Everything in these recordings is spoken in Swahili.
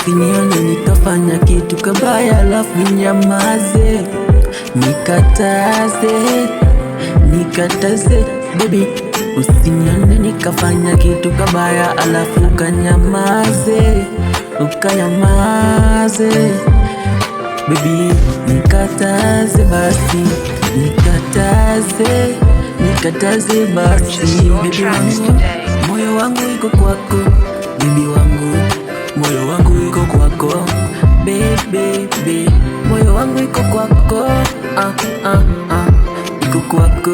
Usinione nikafanya kitu kabaya alafu nyamaze, nikataze baby. Usinione nikafanya kitu kabaya alafu ukanyamaze baby, nikataze basi, nikataze basi baby wangu. Moyo wangu iko kwako baby wangu, moyo wangu iko kwako baby, moyo wangu iko kwako, iko kwako.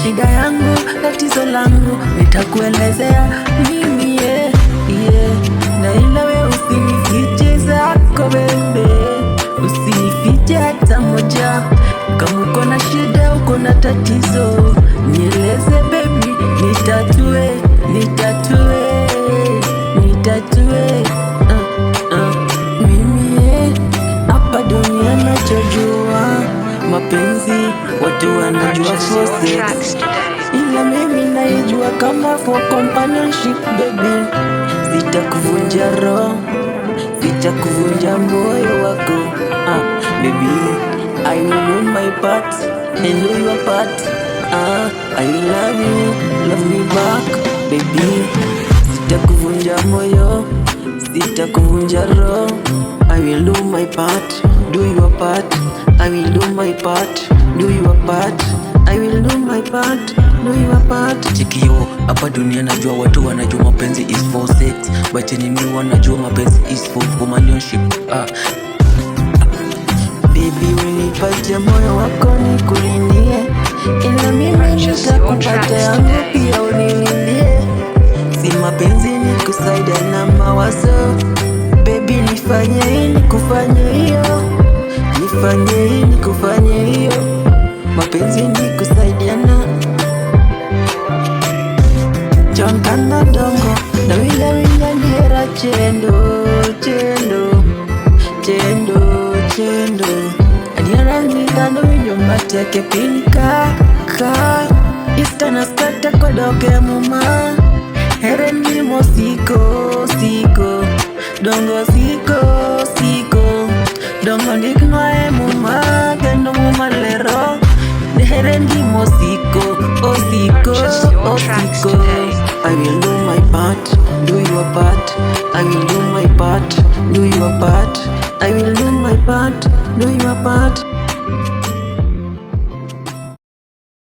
Shida yangu, tatizo langu, nitakuelezea mimi na ila we usinifiche zako bebe, usinifiche hata moja. Kama uko na shida, uko na tatizo, nieleze baby, nitatue mimi hapa dunia nachojua mapenzi, watu wanajua for sex, ila mimi naijua kama for companionship baby. Sitakuvunja roho, sitakuvunja moyo wako, baby. I will do my part and do your part. I will love me back baby. Sitakuvunja moyo, sitakuvunja roho. I will do my part, do your part. I will do my part, do your part. I will do my part, do your part. Chikio, hapa dunia najua watu wanajua mapenzi is for sex, but mimi wanajua mapenzi is for companionship. Baby, unipatie moyo wako nikulindie, ila mimi nitakupatia yangu pia unilindie. Si mapenzi ni kusaidia na mawazo, baby nifanye hii nikufanye hiyo, nifanye hii nikufanye hiyo. Mapenzi ni kusaidiana, jonkana dongo na wile ndiera chendo adiara nitano winyo mateke pinika istana skata kodoke muma herendi mo siko dongo ndiknoe muma gendo muma lero herendi mo siko. I will do my part, do your part. I will do my part, do your part. I will do my part, do your part.